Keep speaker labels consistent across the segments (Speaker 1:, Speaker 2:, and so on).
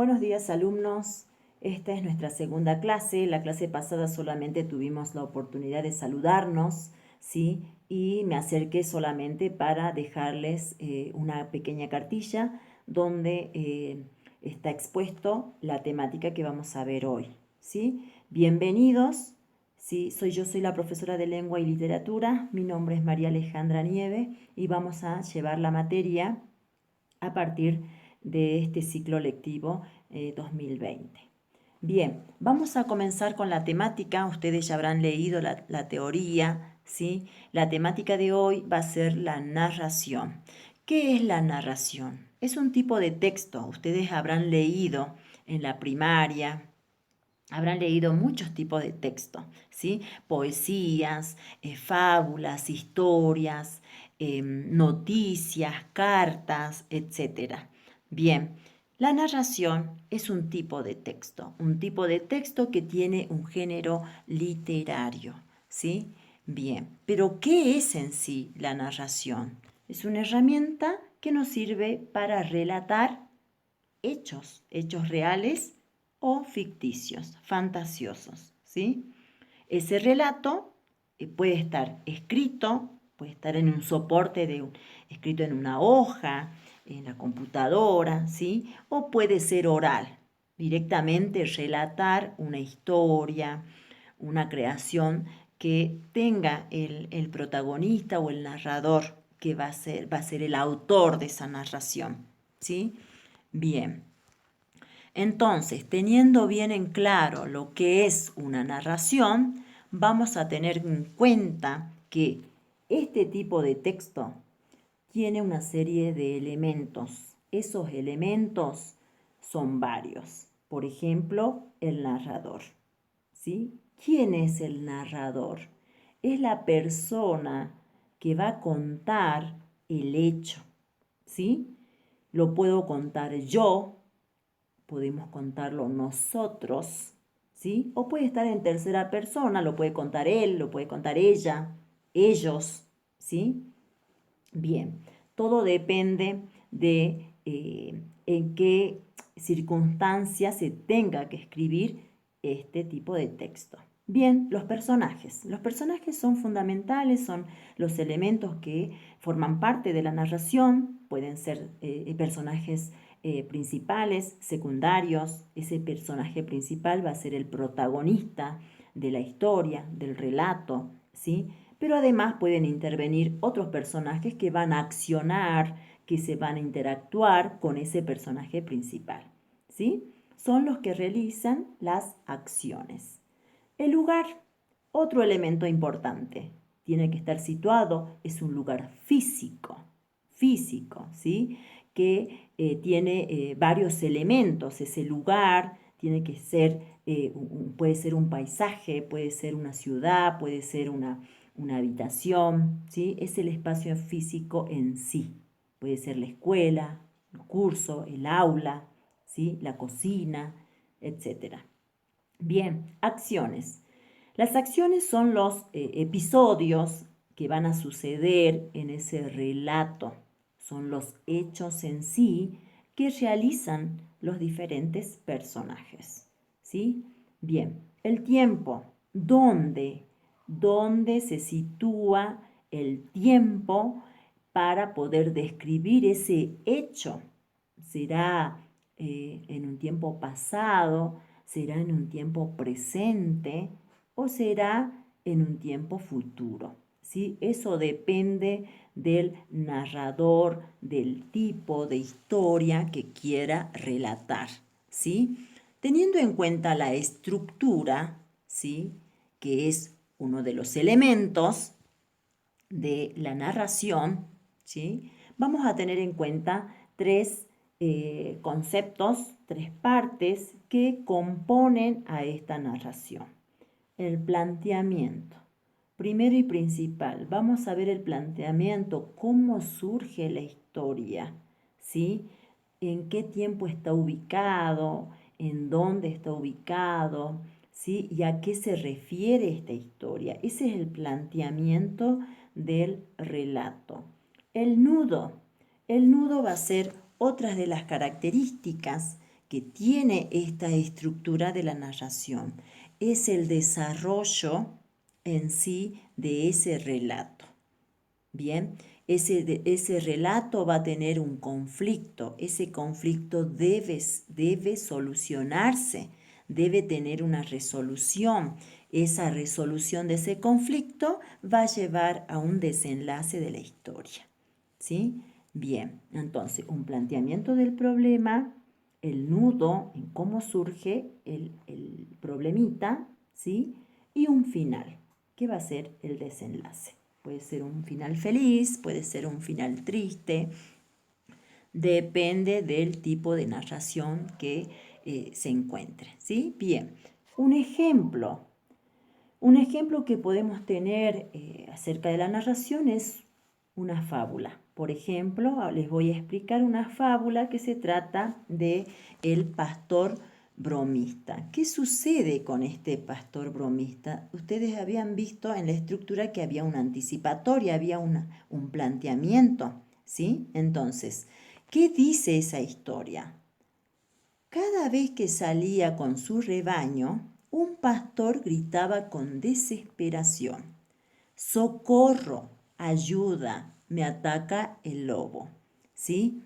Speaker 1: Buenos días, alumnos. Esta es nuestra segunda clase. La clase pasada solamente tuvimos la oportunidad de saludarnos, ¿sí? Y me acerqué solamente para dejarles una pequeña cartilla donde está expuesto la temática que vamos a ver hoy, ¿sí? Bienvenidos, ¿sí? Soy la profesora de Lengua y Literatura. Mi nombre es María Alejandra Nieve y vamos a llevar la materia a partir de este ciclo lectivo 2020. Bien, vamos a comenzar con la temática. Ustedes ya habrán leído la teoría, ¿sí? La temática de hoy va a ser la narración. ¿Qué es la narración? Es un tipo de texto. Ustedes habrán leído en la primaria, habrán leído muchos tipos de texto, ¿sí? Poesías, fábulas, historias, noticias, cartas, etc. Bien, la narración es un tipo de texto que tiene un género literario, ¿sí? Bien, pero ¿qué es en sí la narración? Es una herramienta que nos sirve para relatar hechos reales o ficticios, fantasiosos, ¿sí? Ese relato puede estar escrito, puede estar en un soporte escrito en una hoja, en la computadora, ¿sí? O puede ser oral, directamente relatar una historia, una creación que tenga el protagonista o el narrador que va a ser el autor de esa narración, ¿sí? Bien. Entonces, teniendo bien en claro lo que es una narración, vamos a tener en cuenta que este tipo de texto tiene una serie de elementos. Esos elementos son varios. Por ejemplo, el narrador, ¿sí? ¿Quién es el narrador? Es la persona que va a contar el hecho, ¿sí? Lo puedo contar yo, podemos contarlo nosotros, ¿sí? O puede estar en tercera persona, lo puede contar él, lo puede contar ella, ellos, ¿sí? Bien, todo depende de en qué circunstancias se tenga que escribir este tipo de texto. Bien, los personajes. Los personajes son fundamentales, son los elementos que forman parte de la narración, pueden ser personajes principales, secundarios. Ese personaje principal va a ser el protagonista de la historia, del relato, ¿sí? Pero además pueden intervenir otros personajes que van a accionar, que se van a interactuar con ese personaje principal, ¿sí? Son los que realizan las acciones. El lugar, otro elemento importante, tiene que estar situado, es un lugar físico, ¿sí? Que tiene varios elementos. Ese lugar tiene que ser, puede ser un paisaje, puede ser una ciudad, puede ser una habitación, ¿sí? Es el espacio físico en sí. Puede ser la escuela, el curso, el aula, ¿sí? La cocina, etc. Bien, acciones. Las acciones son los episodios que van a suceder en ese relato. Son los hechos en sí que realizan los diferentes personajes, ¿sí? Bien, el tiempo. ¿Dónde se sitúa el tiempo para poder describir ese hecho? ¿Será en un tiempo pasado? ¿Será en un tiempo presente? ¿O será en un tiempo futuro? ¿Sí? Eso depende del narrador, del tipo de historia que quiera relatar, ¿sí? Teniendo en cuenta la estructura, ¿sí? Que es uno de los elementos de la narración, ¿sí? Vamos a tener en cuenta tres conceptos, tres partes que componen a esta narración. El planteamiento. Primero y principal, vamos a ver el planteamiento, cómo surge la historia, ¿sí? En qué tiempo está ubicado, en dónde está ubicado, ¿sí? Y a qué se refiere esta historia. Ese es el planteamiento del relato. El nudo. El nudo va a ser otra de las características que tiene esta estructura de la narración. Es el desarrollo en sí de ese relato. Bien, ese relato va a tener un conflicto. Ese conflicto debe solucionarse, debe tener una resolución. Esa resolución de ese conflicto va a llevar a un desenlace de la historia. ¿Sí? Bien, entonces un planteamiento del problema, el nudo en cómo surge el problemita, ¿sí? Y un final, que va a ser el desenlace. Puede ser un final feliz, puede ser un final triste, depende del tipo de narración que se encuentre, ¿sí? Bien, un ejemplo que podemos tener acerca de la narración es una fábula. Por ejemplo, les voy a explicar una fábula que se trata de el pastor bromista. ¿Qué sucede con este pastor bromista? Ustedes habían visto en la estructura que había una anticipatoria, había un planteamiento, ¿sí? Entonces, ¿qué dice esa historia? Cada vez que salía con su rebaño, un pastor gritaba con desesperación: ¡socorro! ¡Ayuda! Me ataca el lobo. ¿Sí?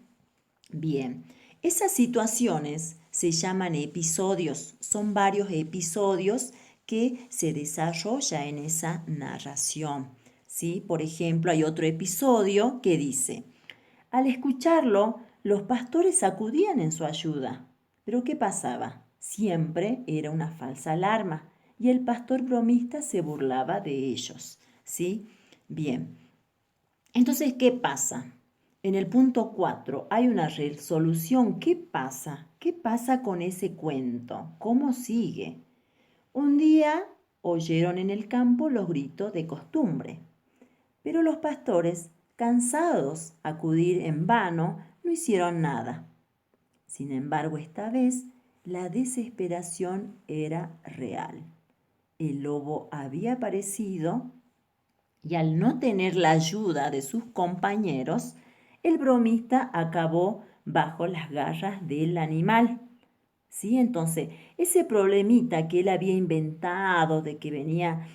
Speaker 1: Bien, esas situaciones se llaman episodios. Son varios episodios que se desarrolla en esa narración. ¿Sí? Por ejemplo, hay otro episodio que dice: al escucharlo, los pastores acudían en su ayuda. Pero ¿qué pasaba? Siempre era una falsa alarma y el pastor bromista se burlaba de ellos. ¿Sí? Bien. Entonces, ¿qué pasa? En el punto 4 hay una resolución. ¿Qué pasa? ¿Qué pasa con ese cuento? ¿Cómo sigue? Un día oyeron en el campo los gritos de costumbre, pero los pastores, cansados de acudir en vano, no hicieron nada. Sin embargo, esta vez la desesperación era real. El lobo había aparecido y al no tener la ayuda de sus compañeros, el bromista acabó bajo las garras del animal. ¿Sí? Entonces, ese problemita que él había inventado de que venía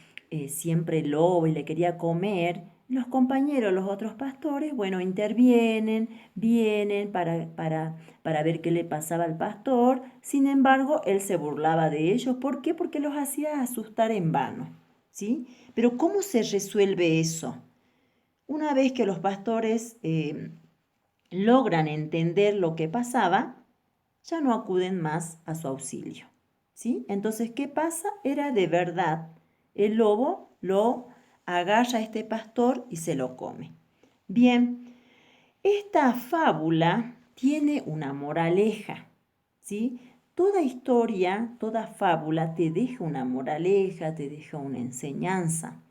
Speaker 1: siempre el lobo y le quería comer, los compañeros, los otros pastores, bueno, intervienen, vienen para ver qué le pasaba al pastor. Sin embargo, él se burlaba de ellos. ¿Por qué? Porque los hacía asustar en vano. ¿Sí? Pero ¿cómo se resuelve eso? Una vez que los pastores logran entender lo que pasaba, ya no acuden más a su auxilio. ¿Sí? Entonces, ¿qué pasa? Era de verdad. El lobo lo agarra a este pastor y se lo come. Bien, esta fábula tiene una moraleja. ¿Sí? Toda historia, toda fábula te deja una moraleja, te deja una enseñanza.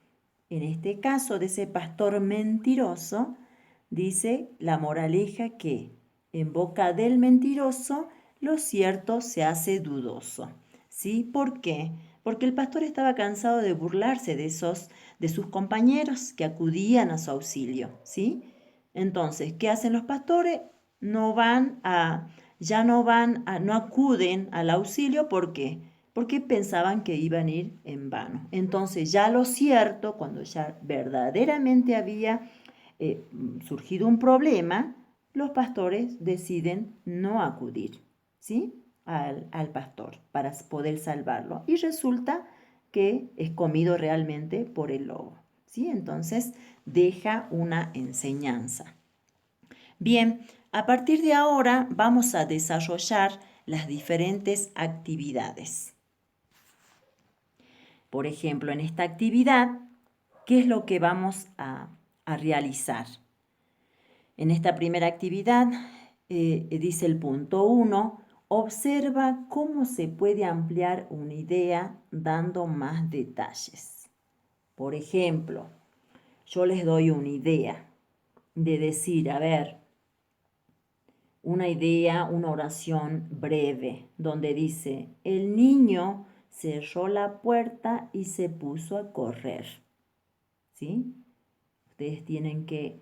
Speaker 1: En este caso de ese pastor mentiroso, dice la moraleja que en boca del mentiroso lo cierto se hace dudoso. ¿Sí? ¿Por qué? Porque el pastor estaba cansado de burlarse de sus compañeros que acudían a su auxilio. ¿Sí? Entonces, ¿qué hacen los pastores? No acuden al auxilio. ¿Por qué? Porque pensaban que iban a ir en vano. Entonces, ya lo cierto, cuando ya verdaderamente había surgido un problema, los pastores deciden no acudir, ¿sí? al pastor para poder salvarlo. Y resulta que es comido realmente por el lobo, ¿sí? Entonces, deja una enseñanza. Bien, a partir de ahora vamos a desarrollar las diferentes actividades. Por ejemplo, en esta actividad, ¿qué es lo que vamos a realizar? En esta primera actividad, dice el punto 1, observa cómo se puede ampliar una idea dando más detalles. Por ejemplo, yo les doy una idea de decir, a ver, una idea, una oración breve, donde dice: el niño cerró la puerta y se puso a correr. ¿Sí? Ustedes tienen que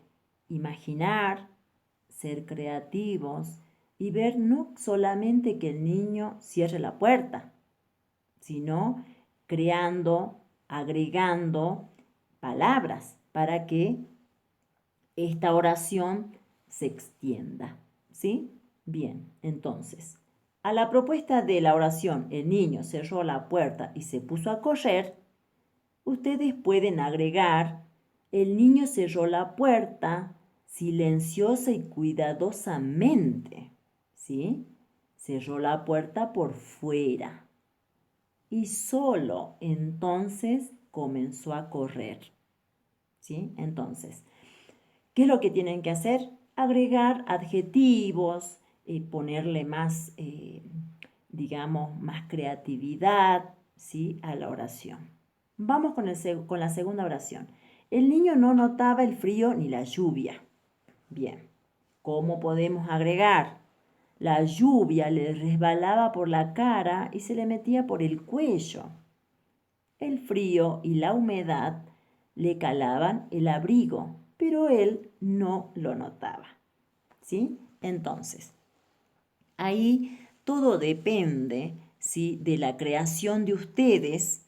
Speaker 1: imaginar, ser creativos, y ver no solamente que el niño cierre la puerta, sino creando, agregando palabras para que esta oración se extienda, ¿sí? Bien, entonces, a la propuesta de la oración, el niño cerró la puerta y se puso a correr, ustedes pueden agregar, el niño cerró la puerta silenciosa y cuidadosamente, ¿sí? Cerró la puerta por fuera y solo entonces comenzó a correr, ¿sí? Entonces, ¿qué es lo que tienen que hacer? Agregar adjetivos, ponerle más, digamos, más creatividad, ¿sí? A la oración. Vamos con la segunda oración. El niño no notaba el frío ni la lluvia. Bien, ¿cómo podemos agregar? La lluvia le resbalaba por la cara y se le metía por el cuello. El frío y la humedad le calaban el abrigo, pero él no lo notaba. ¿Sí? Entonces, ahí todo depende, ¿sí? De la creación de ustedes,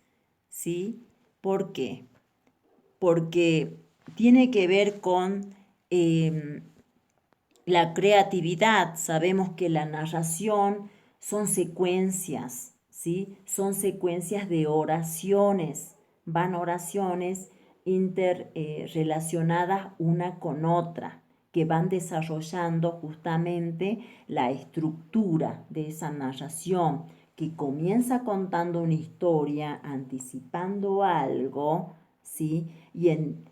Speaker 1: ¿sí? ¿Por qué? Porque tiene que ver con la creatividad. Sabemos que la narración son secuencias, ¿sí? Son secuencias de oraciones, van oraciones interrelacionadas una con otra, que van desarrollando justamente la estructura de esa narración, que comienza contando una historia, anticipando algo, ¿sí? Y en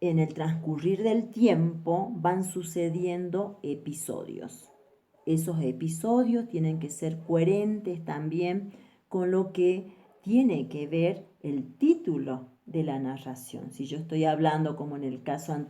Speaker 1: el transcurrir del tiempo van sucediendo episodios. Esos episodios tienen que ser coherentes también con lo que tiene que ver el título de la narración. Si yo estoy hablando, como en el caso anterior,